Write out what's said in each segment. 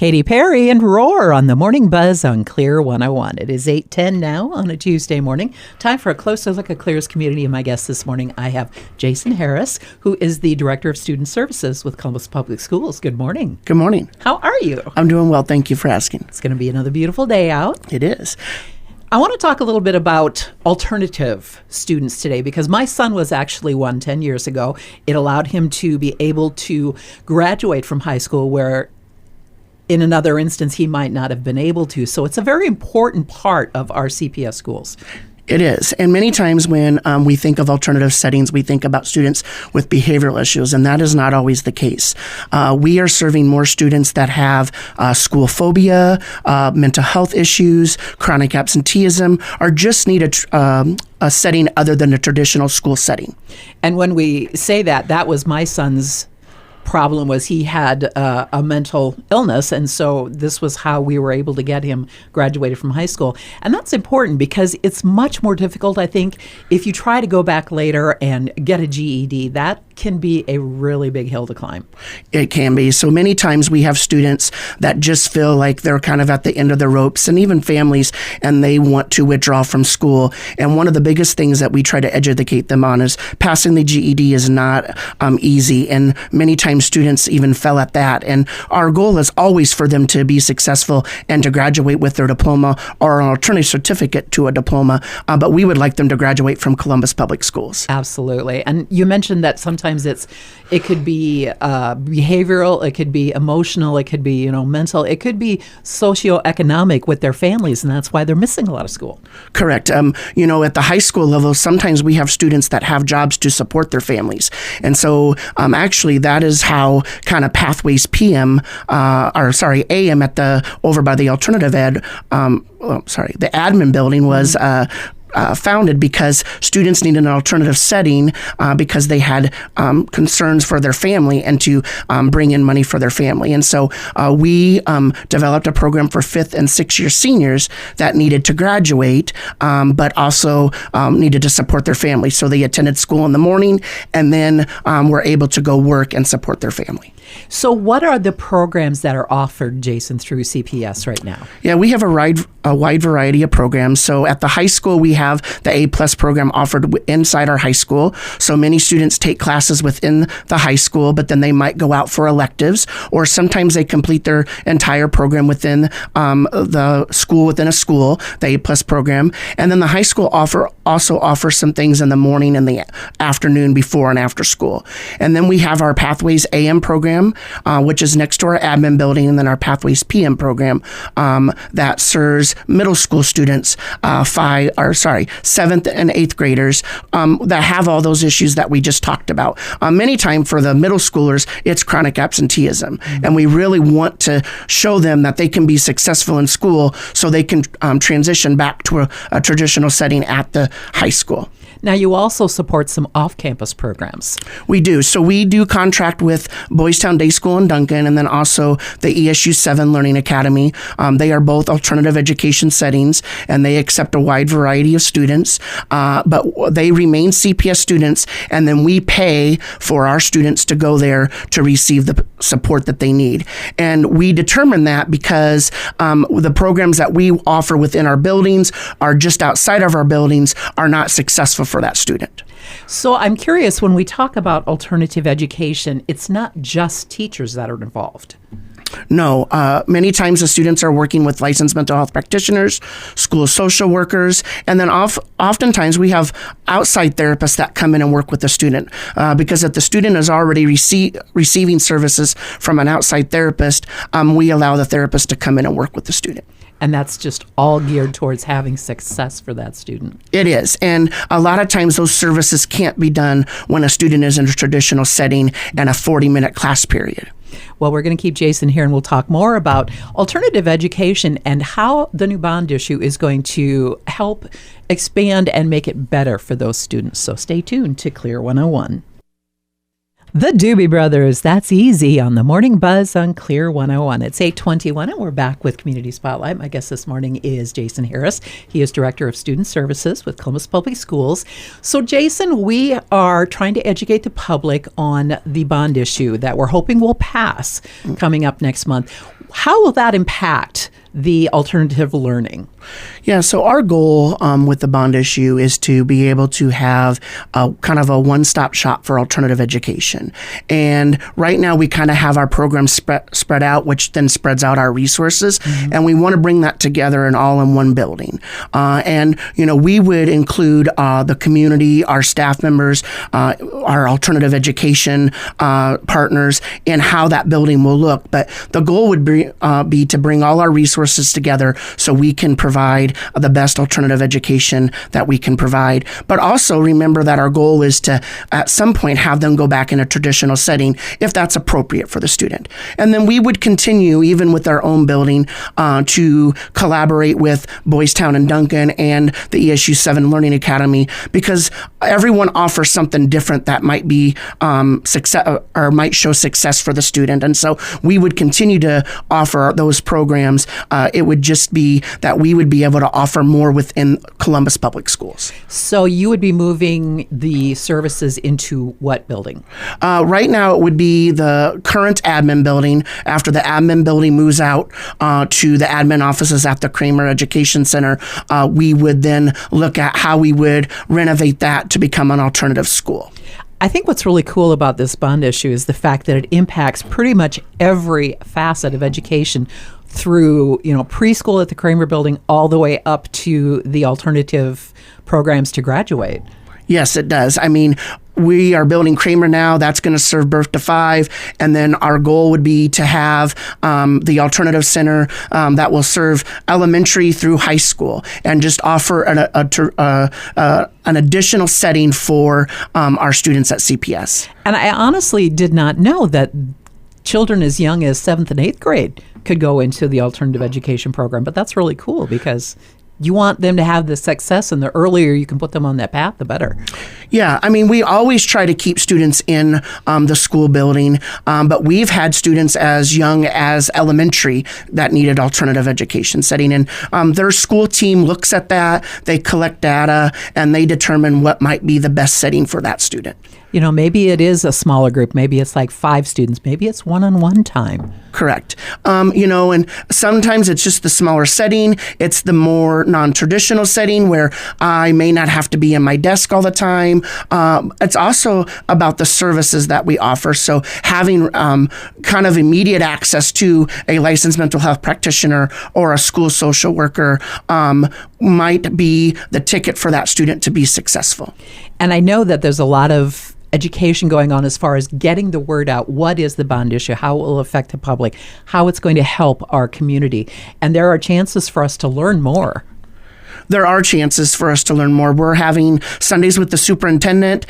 Katy Perry and Roar on the Morning Buzz on KLIR 101. It is 8:10 now on a Tuesday morning. Time for a closer look at KLIR's community. And my guest this morning, I have Jason Harris, who is the Director of Student Services with Columbus Public Schools. Good morning. Good morning. How are you? I'm doing well. Thank you for asking. It's going to be another beautiful day out. It is. I want to talk a little bit about alternative students today because my son was actually one 10 years ago. It allowed him to be able to graduate from high school where in another instance he might not have been able to. So it's a very important part of our CPS schools. It is. And many times when we think of alternative settings, we think about students with behavioral issues, and that is not always the case. We are serving more students that have school phobia, mental health issues, chronic absenteeism, or just need a setting other than a traditional school setting. And when we say that, that was my son's problem, was he had a mental illness, and so this was how we were able to get him graduated from high school. And that's important because it's much more difficult, I think, if you try to go back later and get a GED. That can be a really big hill to climb. It can be. So many times we have students that just feel like they're kind of at the end of the ropes, and even families, and they want to withdraw from school. And one of the biggest things that we try to educate them on is passing the GED is not easy, and many times students even fail at that. And our goal is always for them to be successful and to graduate with their diploma or an alternative certificate to a diploma, but we would like them to graduate from Columbus Public Schools. Absolutely. And you mentioned that sometimes it could be behavioral, it could be emotional, it could be mental, it could be socioeconomic with their families, and that's why they're missing a lot of school. Correct. At the high school level, sometimes we have students that have jobs to support their families, and so actually that is how kind of Pathways AM at over by the alternative ed, the admin building was founded because students needed an alternative setting because they had concerns for their family and to bring in money for their family. And so we developed a program for 5th and 6th year seniors that needed to graduate, but also needed to support their family. So they attended school in the morning and then were able to go work and support their family. So what are the programs that are offered, Jason, through CPS right now? Yeah, we have a wide variety of programs. So at the high school, we have the A+ program offered inside our high school. So many students take classes within the high school, but then they might go out for electives, or sometimes they complete their entire program within the school within a school, the A+ program. And then the high school also offers some things in the morning and the afternoon before and after school. And then we have our Pathways AM program, which is next to our admin building, and then our Pathways PM program that serves middle school students, 7th and 8th graders that have all those issues that we just talked about. Many times for the middle schoolers, it's chronic absenteeism, and we really want to show them that they can be successful in school so they can transition back to a traditional setting at the high school. Now, you also support some off-campus programs. We do. So we do contract with Boys Town Day School in Duncan, and then also the ESU 7 Learning Academy. They are both alternative education settings, and they accept a wide variety of students, but they remain CPS students, and then we pay for our students to go there to receive the support that they need. And we determine that because the programs that we offer within our buildings are just outside of our buildings are not successful for that student. So I'm curious, when we talk about alternative education, it's not just teachers that are involved. No, many times the students are working with licensed mental health practitioners, school social workers, and then oftentimes we have outside therapists that come in and work with the student because if the student is already receiving services from an outside therapist, we allow the therapist to come in and work with the student. And that's just all geared towards having success for that student. It is. And a lot of times those services can't be done when a student is in a traditional setting and a 40-minute class period. Well, we're going to keep Jason here, and we'll talk more about alternative education and how the new bond issue is going to help expand and make it better for those students. So stay tuned to KLIR 101. The Doobie Brothers, That's Easy on the Morning Buzz on KLIR 101. It's 8:21 and we're back with Community Spotlight. My guest this morning is Jason Harris. He is Director of Student Services with Columbus Public Schools. So Jason, we are trying to educate the public on the bond issue that we're hoping will pass coming up next month. How will that impact the alternative learning? Yeah, so our goal with the bond issue is to be able to have a kind of a one-stop shop for alternative education. And right now we kind of have our program spread out, which then spreads out our resources. Mm-hmm. And we want to bring that together and all in one building. And, we would include the community, our staff members, our alternative education partners in how that building will look. But the goal would be to bring all our resources together so we can provide the best alternative education that we can provide. But also remember that our goal is to, at some point, have them go back in a traditional setting if that's appropriate for the student. And then we would continue, even with our own building, to collaborate with Boys Town and Duncan and the ESU 7 Learning Academy, because everyone offers something different that might be success or might show success for the student. And so we would continue to offer those programs. It would just be that we would be able to offer more within Columbus Public Schools. So you would be moving the services into what building? Right now it would be the current admin building. After the admin building moves out to the admin offices at the KLIR Education Center, we would then look at how we would renovate that to become an alternative school. I think what's really cool about this bond issue is the fact that it impacts pretty much every facet of education through, preschool at the Kramer Building all the way up to the alternative programs to graduate. Yes, it does. I mean, we are building Kramer now. That's going to serve birth to 5. And then our goal would be to have the alternative center that will serve elementary through high school and just offer an additional setting for our students at CPS. And I honestly did not know that children as young as 7th and 8th grade could go into the alternative education program. But that's really cool because you want them to have the success, and the earlier you can put them on that path, the better. Yeah, I mean, we always try to keep students in the school building, but we've had students as young as elementary that needed alternative education setting. And their school team looks at that, they collect data, and they determine what might be the best setting for that student. Maybe it is a smaller group. Maybe it's like 5 students. Maybe it's one-on-one time. Correct. And sometimes it's just the smaller setting. It's the more non-traditional setting where I may not have to be in my desk all the time. It's also about the services that we offer. So having kind of immediate access to a licensed mental health practitioner or a school social worker might be the ticket for that student to be successful. And I know that there's a lot of education going on as far as getting the word out. What is the bond issue? How it will affect the public? How it's going to help our community? And there are chances for us to learn more. There are chances for us to learn more. We're having Sundays with the superintendent.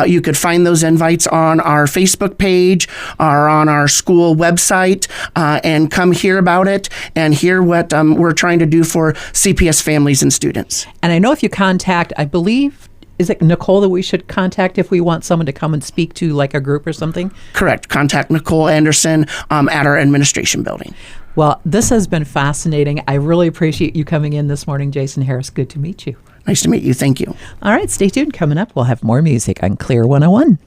You could find those invites on our Facebook page or on our school website and come hear about it and hear what we're trying to do for CPS families and students. And I know if you contact, I believe, is it Nicole that we should contact if we want someone to come and speak to like a group or something? Correct. Contact Nicole Anderson at our administration building. Well, this has been fascinating. I really appreciate you coming in this morning, Jason Harris. Good to meet you. Nice to meet you. Thank you. All right, stay tuned. Coming up, we'll have more music on KLIR 101.